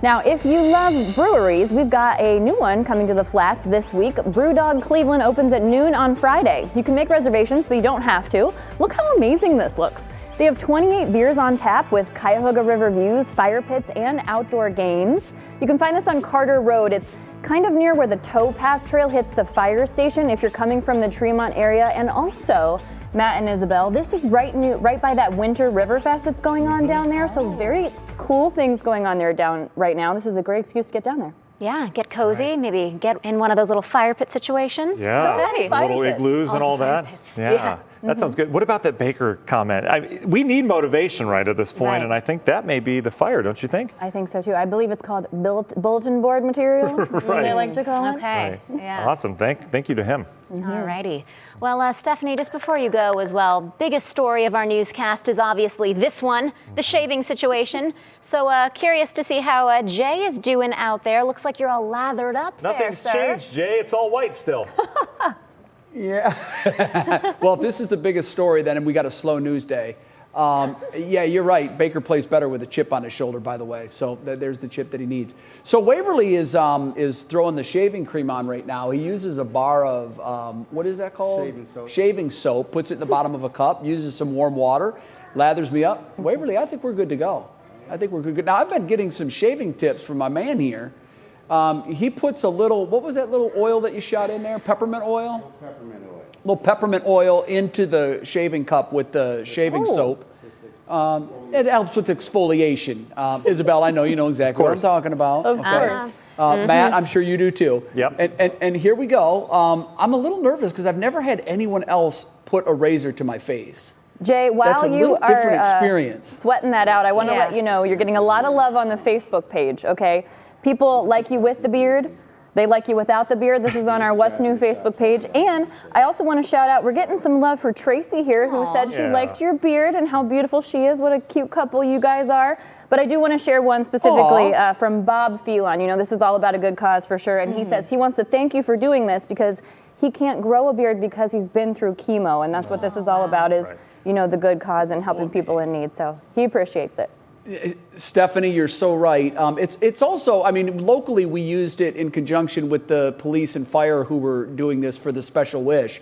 Now, if you love breweries, we've got a new one coming to the Flats this week. Brewdog Cleveland opens at noon on Friday. You can make reservations, but you don't have to. Look how amazing this looks. They have 28 beers on tap with Cuyahoga River views, fire pits, and outdoor games. You can find this on Carter Road. It's kind of near where the towpath trail hits the fire station if you're coming from the Tremont area. And also, Matt and Isabel, this is right by that Winter River Fest that's going on down there. So very cool things going on there down right now. This is a great excuse to get down there. Yeah, get cozy, maybe get in one of those little fire pit situations. Yeah, little igloos and all that. Yeah. That sounds good. What about that Baker comment? We need motivation right at this point, and I think that may be the fire, don't you think? I think so too. I believe it's called bulletin board material, right. they like to call it. Okay, right. yeah. Awesome, thank you to him. All righty. Well, Stephanie, just before you go as well, biggest story of our newscast is obviously this one, the shaving situation. So curious to see how Jay is doing out there. Looks like you're all lathered up Nothing's there, sir. changed, Jay. It's all white still. Yeah. Well, if this is the biggest story, then we got a slow news day. Yeah, you're right. Baker plays better with a chip on his shoulder, by the way. So there's the chip that he needs. So Waverly is throwing the shaving cream on right now. He uses a bar of, what is that called? Shaving soap. Shaving soap, puts it in the bottom of a cup, uses some warm water, lathers me up. Waverly, I think we're good to go. I think we're good. Now, I've been getting some shaving tips from my man here. He puts a little, what was that little oil that you shot in there? Peppermint oil? Peppermint oil. A little peppermint oil into the shaving cup with the shaving soap. It helps with exfoliation. Isabel, I know you know exactly what I'm talking about. Of course. Matt, I'm sure you do too. Yep. And here we go. I'm a little nervous because I've never had anyone else put a razor to my face. Jay, That's while a you little different are experience. sweating that out, I want to let you know you're getting a lot of love on the Facebook page, okay? People like you with the beard. They like you without the beard. This is on our What's New Facebook page. And I also want to shout out, we're getting some love for Tracy here, who said she liked your beard and how beautiful she is. What a cute couple you guys are. But I do want to share one specifically from Bob Phelan. You know, this is all about a good cause for sure. And he says he wants to thank you for doing this because he can't grow a beard because he's been through chemo. And that's what this is all about is, you know, the good cause and helping people in need. So he appreciates it. Stephanie, you're so right. It's also, I mean, locally we used it in conjunction with the police and fire who were doing this for the Special Wish.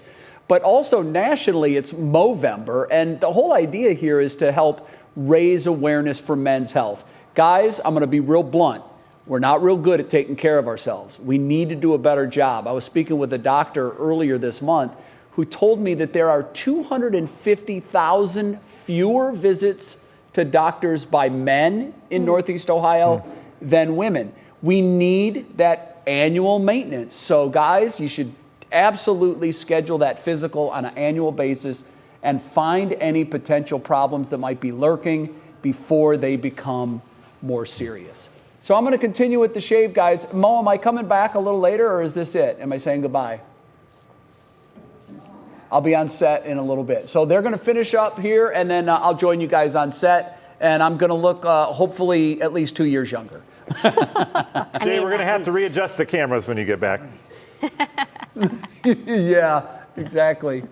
But also nationally, it's Movember. And the whole idea here is to help raise awareness for men's health. Guys, I'm going to be real blunt. We're not real good at taking care of ourselves. We need to do a better job. I was speaking with a doctor earlier this month who told me that there are 250,000 fewer visits to doctors by men in Northeast Ohio than women. We need that annual maintenance. So guys, you should absolutely schedule that physical on an annual basis and find any potential problems that might be lurking before they become more serious. So I'm going to continue with the shave, guys. Mo, am I coming back a little later or is this it? Am I saying goodbye? I'll be on set in a little bit. So they're going to finish up here, and then I'll join you guys on set, and I'm going to look hopefully at least 2 years younger. Jay, we're going to have to readjust the cameras when you get back. Yeah, exactly.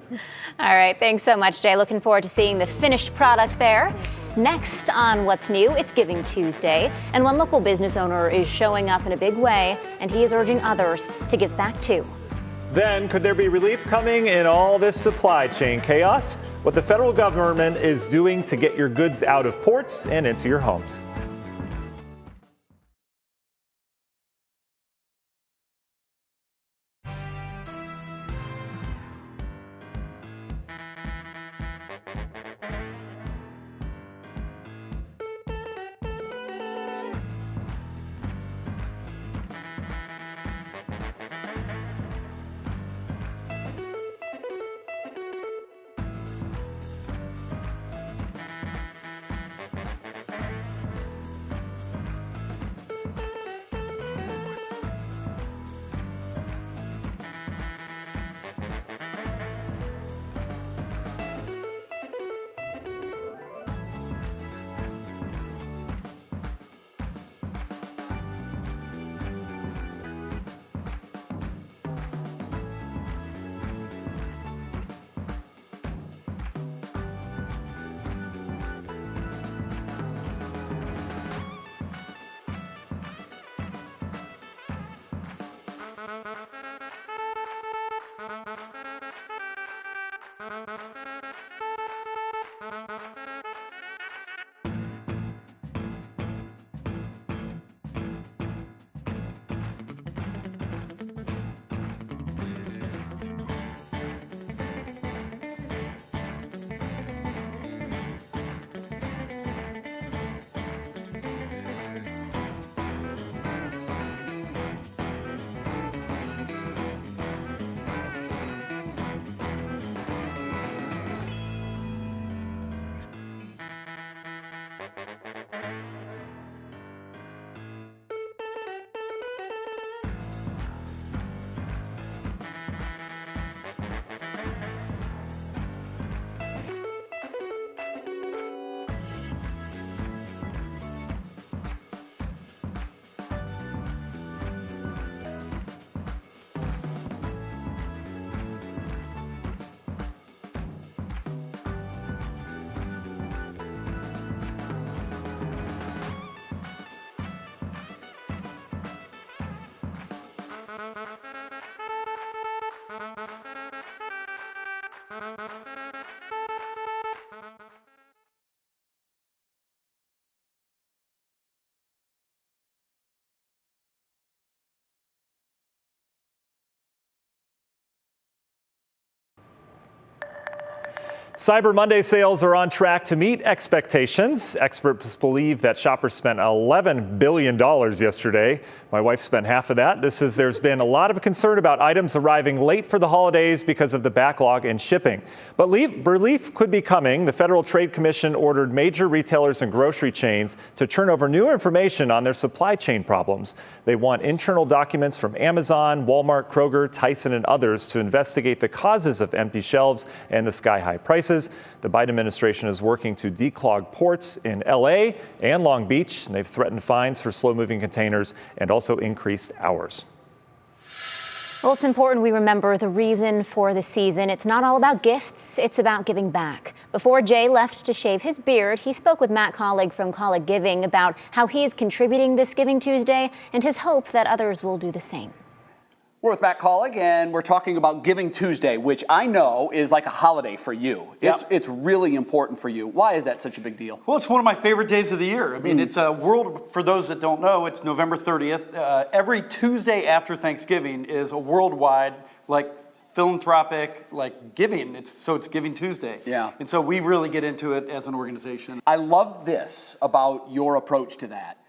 All right, thanks so much, Jay. Looking forward to seeing the finished product there. Next on What's New, it's Giving Tuesday, and one local business owner is showing up in a big way, and he is urging others to give back too. Then, could there be relief coming in all this supply chain chaos? What the federal government is doing to get your goods out of ports and into your homes. Cyber Monday sales are on track to meet expectations. Experts believe that shoppers spent $11 billion yesterday. My wife spent half of that. There's been a lot of concern about items arriving late for the holidays because of the backlog in shipping. But relief could be coming. The Federal Trade Commission ordered major retailers and grocery chains to turn over new information on their supply chain problems. They want internal documents from Amazon, Walmart, Kroger, Tyson, and others to investigate the causes of empty shelves and the sky-high prices. The Biden administration is working to declog ports in LA and Long Beach, and they've threatened fines for slow-moving containers and also increased hours. Well, it's important we remember the reason for the season. It's not all about gifts, it's about giving back. Before Jay left to shave his beard, he spoke with Matt Colleague from Colleague Giving about how he is contributing this Giving Tuesday and his hope that others will do the same. We're with Matt Colleague, and we're talking about Giving Tuesday, which I know is like a holiday for you. It's really important for you. Why is that such a big deal? Well, it's one of my favorite days of the year. I mean, it's a world, for those that don't know, it's November 30th. Every Tuesday after Thanksgiving is a worldwide, philanthropic, giving. It's Giving Tuesday. Yeah. And so we really get into it as an organization. I love this about your approach to that.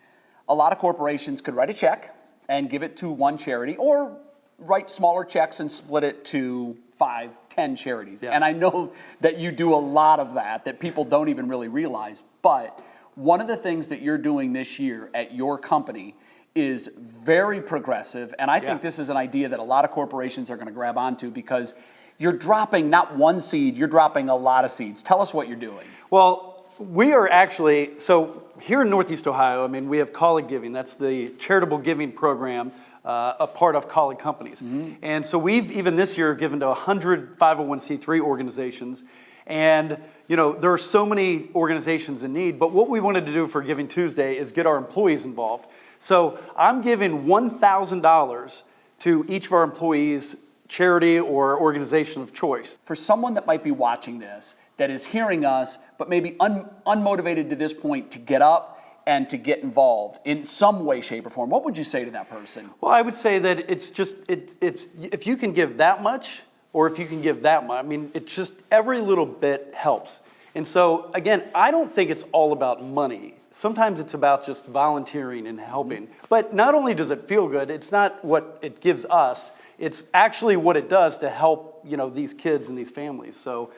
A lot of corporations could write a check and give it to one charity, or write smaller checks and split it to 5, 10 charities. Yeah. And I know that you do a lot of that people don't even really realize. But one of the things that you're doing this year at your company is very progressive. And I think this is an idea that a lot of corporations are going to grab onto, because you're dropping not one seed, you're dropping a lot of seeds. Tell us what you're doing. Well, we are actually, so here in Northeast Ohio, we have Colleague Giving. That's the charitable giving program, a part of Colleague Companies. Mm-hmm. And so we've, even this year, given to 100 501c3 organizations. And, there are so many organizations in need, but what we wanted to do for Giving Tuesday is get our employees involved. So I'm giving $1,000 to each of our employees' charity or organization of choice. For someone that might be watching this, that is hearing us, but maybe unmotivated to this point to get up and to get involved in some way, shape, or form, what would you say to that person? Well, I would say that it's if you can give that much, or if you can give that much, it's just every little bit helps. And so, again, I don't think it's all about money. Sometimes it's about just volunteering and helping. But not only does it feel good, it's not what it gives us, it's actually what it does to help, these kids and these families. So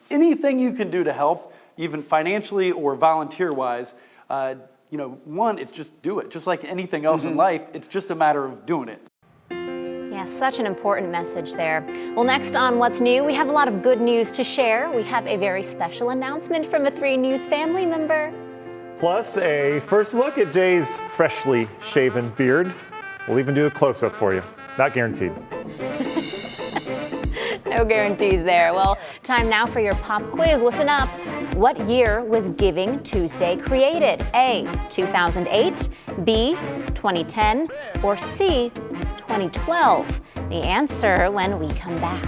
anything you can do to help, even financially or volunteer-wise, one, it's just do it. Just like anything else in life, it's just a matter of doing it. Yeah, such an important message there. Well, next on What's New, we have a lot of good news to share. We have a very special announcement from a 3 News family member. Plus, a first look at Jay's freshly shaven beard. We'll even do a close-up for you. Not guaranteed. No guarantees there. Well, time now for your pop quiz. Listen up. What year was Giving Tuesday created? A, 2008, B, 2010, or C, 2012? The answer when we come back.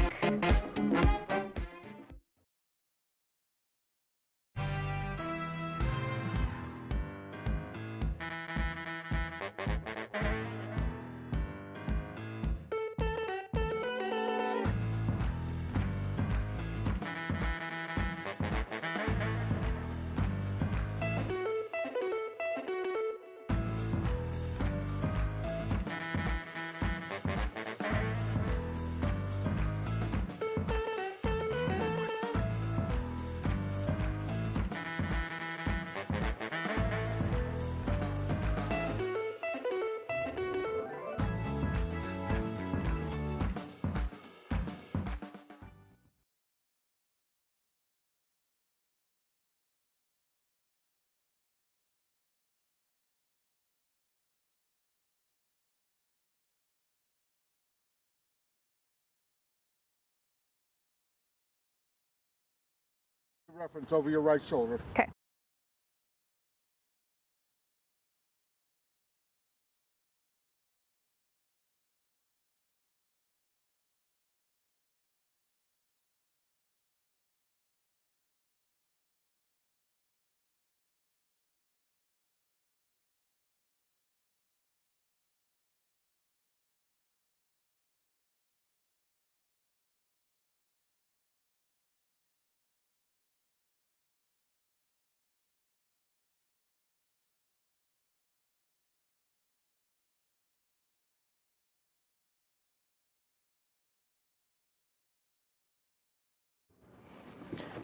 Reference over your right shoulder. Okay.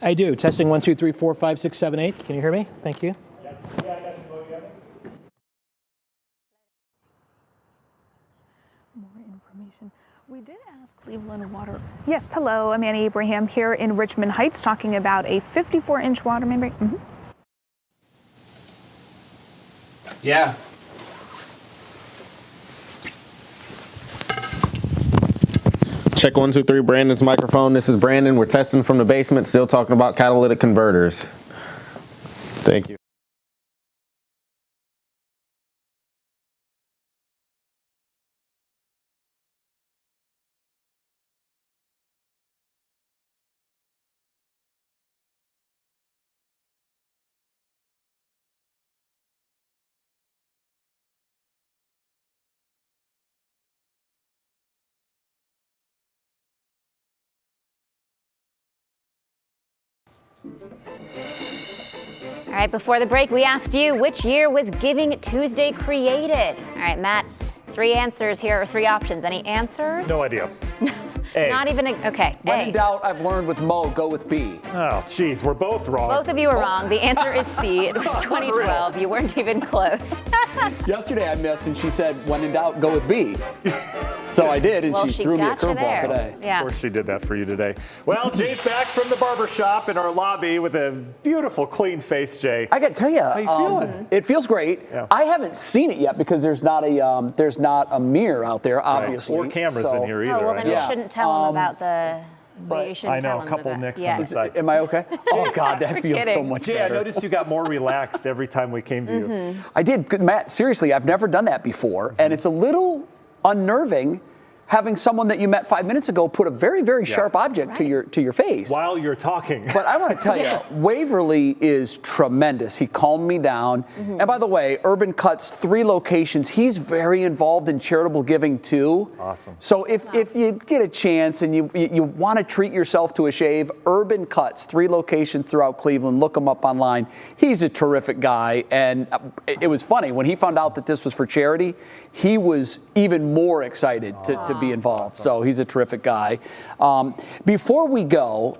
I do. Testing 1, 2, 3, 4, 5, 6, 7, 8. Can you hear me? Thank you. More information. We did ask Cleveland Water. Yes, hello. Amanda Abraham here in Richmond Heights talking about a 54-inch water main break. Yeah. Check 1, 2, 3, Brandon's microphone. This is Brandon. We're testing from the basement, still talking about catalytic converters. Thank you. All right, before the break, we asked you, which year was Giving Tuesday created? All right, Matt, 3 answers here, or 3 options. Any answers? No idea. Not even okay. When in doubt, I've learned with Mo, go with B. Oh, geez, we're both wrong. Both of you are wrong. The answer is C. It was 2012. You weren't even close. Yesterday I missed, and she said, when in doubt, go with B. So I did, and Well, she threw me a curveball today. Yeah. Of course she did that for you today. Well, Jay's back from the barber shop in our lobby with a beautiful, clean face, Jay. I got to tell you, how you feeling? It feels great. Yeah. I haven't seen it yet because there's not a mirror out there, obviously. Or cameras in here either. Oh, well, then you shouldn't tell him about the. You shouldn't I know, tell a him couple about, nicks yeah. on the side. Am I okay? Oh, God, that We're feels so kidding. much Jay, better. I noticed you got more relaxed every time we came to you. I did. Matt, seriously, I've never done that before, and it's a little unnerving having someone that you met 5 minutes ago put a very, very sharp object to your face. While you're talking. But I want to tell you, Waverly is tremendous. He calmed me down. And by the way, Urban Cuts 3 locations. He's very involved in charitable giving too. Awesome. So if you get a chance and you want to treat yourself to a shave, Urban Cuts 3 locations throughout Cleveland. Look him up online. He's a terrific guy. And it was funny when he found out that this was for charity. He was even more excited to be involved. Awesome. So he's a terrific guy. Before we go,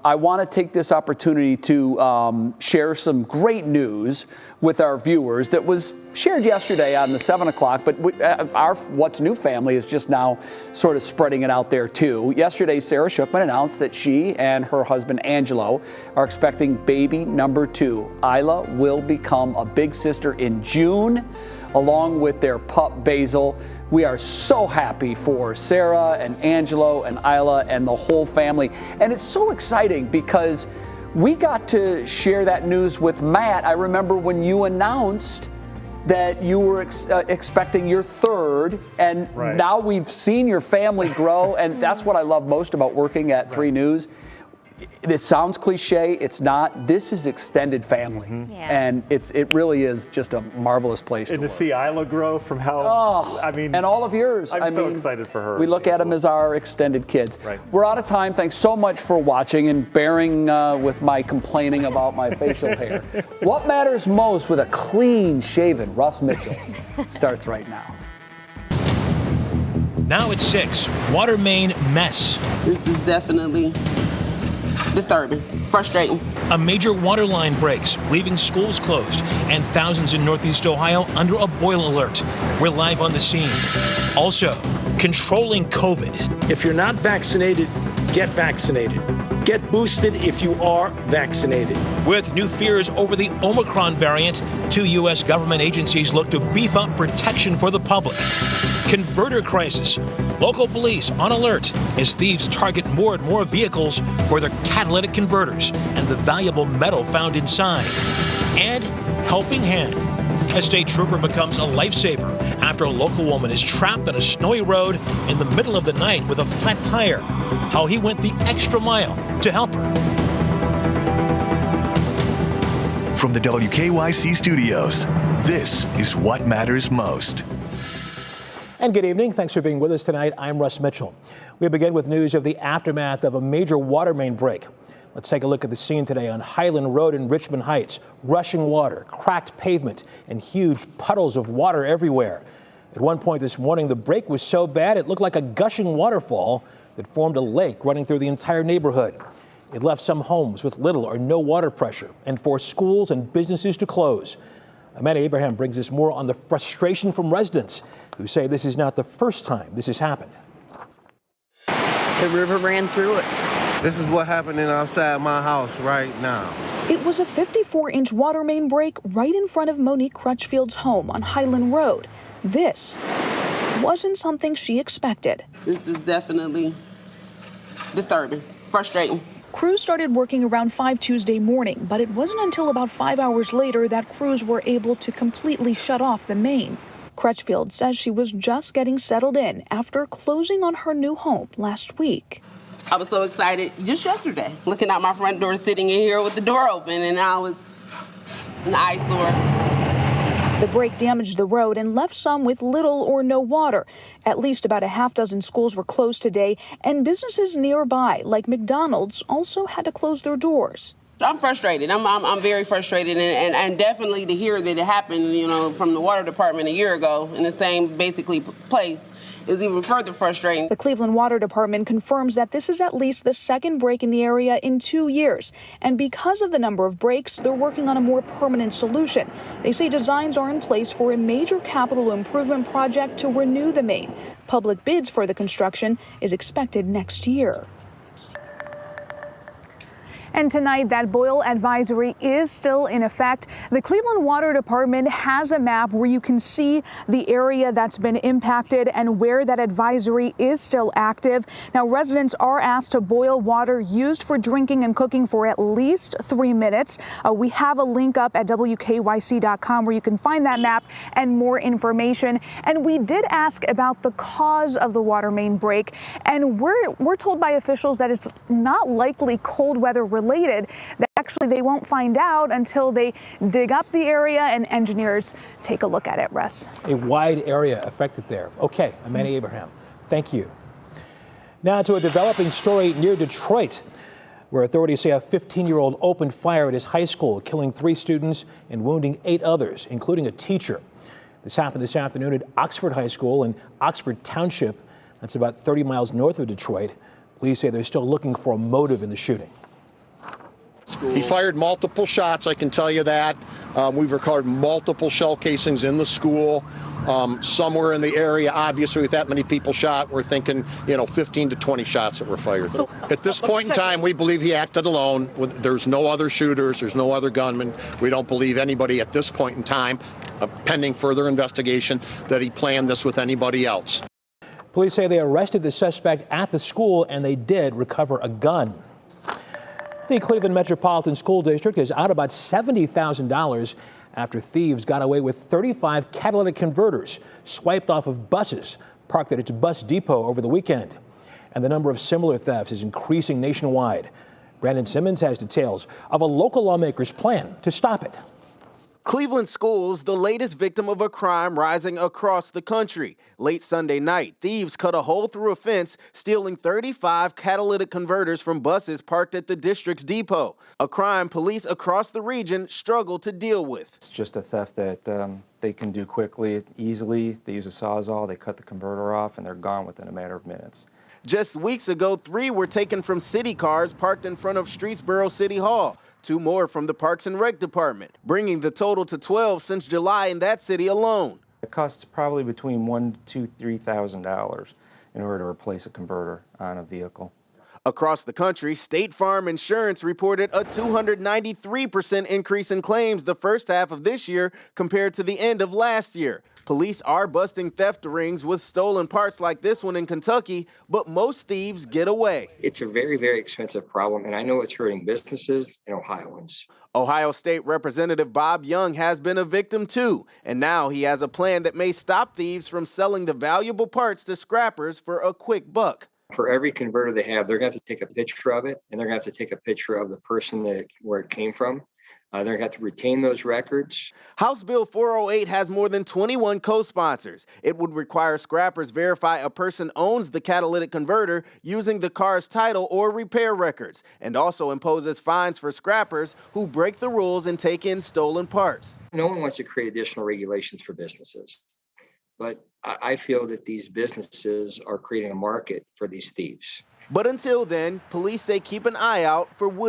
I want to take this opportunity to share some great news with our viewers that was shared yesterday on the 7 o'clock, but our What's New family is just now sort of spreading it out there too. Yesterday, Sarah Shookman announced that she and her husband Angelo are expecting baby number 2. Isla will become a big sister in June, along with their pup Basil. We are so happy for Sarah and Angelo and Isla and the whole family. And it's so exciting because we got to share that news with Matt. I remember when you announced that you were expecting your 3rd, and now we've seen your family grow, and that's what I love most about working at 3 News. It sounds cliche, it's not. This is extended family, and it really is just a marvelous place And to to work. see Isla grow from how, I mean. And all of yours. I'm so excited for her. We look at them as our extended kids. Right. We're out of time. Thanks so much for watching and bearing with my complaining about my facial hair. What matters most with a clean-shaven Russ Mitchell starts right now. Now at 6, water main mess. This is definitely disturbing, frustrating. A major water line breaks, leaving schools closed, and thousands in Northeast Ohio under a boil alert. We're live on the scene. Also, controlling COVID. If you're not vaccinated, get vaccinated. Get boosted if you are vaccinated. With new fears over the Omicron variant, 2 U.S. government agencies look to beef up protection for the public. Converter crisis. Local police on alert as thieves target more and more vehicles for their catalytic converters and the valuable metal found inside. And helping hand. A state trooper becomes a lifesaver after a local woman is trapped on a snowy road in the middle of the night with a flat tire. How he went the extra mile to help her. From the WKYC studios, this is What Matters Most. And good evening. Thanks for being with us tonight. I'm Russ Mitchell. We begin with news of the aftermath of a major water main break. Let's take a look at the scene today on Highland Road in Richmond Heights. Rushing water, cracked pavement, and huge puddles of water everywhere. At one point this morning, the break was so bad it looked like a gushing waterfall that formed a lake running through the entire neighborhood. It left some homes with little or no water pressure and forced schools and businesses to close. Amanda Abraham brings us more on the frustration from residents who say this is not the first time this has happened. The river ran through it. This is what happening outside my house right now. It was a 54-inch water main break right in front of Monique Crutchfield's home on Highland Road. This wasn't something she expected. This is definitely disturbing, frustrating. Crews started working around 5 Tuesday morning, but it wasn't until about 5 hours later that crews were able to completely shut off the main. Crutchfield says she was just getting settled in after closing on her new home last week. I was so excited just yesterday, looking out my front door, sitting in here with the door open, and now it's an eyesore. The break damaged the road and left some with little or no water. At least about a half dozen schools were closed today, and businesses nearby, like McDonald's, also had to close their doors. I'm frustrated. I'm very frustrated, and definitely to hear that it happened, from the water department a year ago in the same basically place is even further frustrating. The Cleveland Water Department confirms that this is at least the second break in the area in 2 years. And because of the number of breaks, they're working on a more permanent solution. They say designs are in place for a major capital improvement project to renew the main. Public bids for the construction is expected next year. And tonight, that boil advisory is still in effect. The Cleveland Water Department has a map where you can see the area that's been impacted and where that advisory is still active. Now, residents are asked to boil water used for drinking and cooking for at least 3 minutes. We have a link up at WKYC.com where you can find that map and more information. And we did ask about the cause of the water main break, and we're told by officials that it's not likely cold weather related, that actually they won't find out until they dig up the area and engineers take a look at it. Russ. A wide area affected there. Okay, Amanda Abraham, thank you. Now to a developing story near Detroit, where authorities say a 15-year-old opened fire at his high school, killing 3 students and wounding 8 others, including a teacher. This happened this afternoon at Oxford High School in Oxford Township. That's about 30 miles north of Detroit. Police say they're still looking for a motive in the shooting. He fired multiple shots, I can tell you that. We've recovered multiple shell casings in the school. Somewhere in the area, obviously, with that many people shot, we're thinking, 15 to 20 shots that were fired. At this point in time, we believe he acted alone. There's no other shooters. There's no other gunmen. We don't believe anybody at this point in time, pending further investigation, that he planned this with anybody else. Police say they arrested the suspect at the school, and they did recover a gun. The Cleveland Metropolitan School District is out about $70,000 after thieves got away with 35 catalytic converters swiped off of buses parked at its bus depot over the weekend. And the number of similar thefts is increasing nationwide. Brandon Simmons has details of a local lawmaker's plan to stop it. Cleveland schools, the latest victim of a crime rising across the country. Late Sunday night, thieves cut a hole through a fence, stealing 35 catalytic converters from buses parked at the district's depot. A crime police across the region struggle to deal with. It's just a theft that they can do quickly, easily. They use a Sawzall, they cut the converter off, and they're gone within a matter of minutes. Just weeks ago, 3 were taken from city cars parked in front of Streetsboro City Hall. 2 more from the Parks and Rec Department, bringing the total to 12 since July in that city alone. It costs probably between $1,000 to $3,000 in order to replace a converter on a vehicle. Across the country, State Farm Insurance reported a 293% increase in claims the first half of this year compared to the end of last year. Police are busting theft rings with stolen parts like this one in Kentucky, but most thieves get away. It's a very, very expensive problem, and I know it's hurting businesses and Ohioans. Ohio State Representative Bob Young has been a victim too, and now he has a plan that may stop thieves from selling the valuable parts to scrappers for a quick buck. For every converter they have, they're going to have to take a picture of it, and they're going to have to take a picture of the person where it came from. They're going to have to retain those records. House Bill 408 has more than 21 co-sponsors. It would require scrappers verify a person owns the catalytic converter using the car's title or repair records, and also imposes fines for scrappers who break the rules and take in stolen parts. No one wants to create additional regulations for businesses, but I feel that these businesses are creating a market for these thieves. But until then, police say keep an eye out for would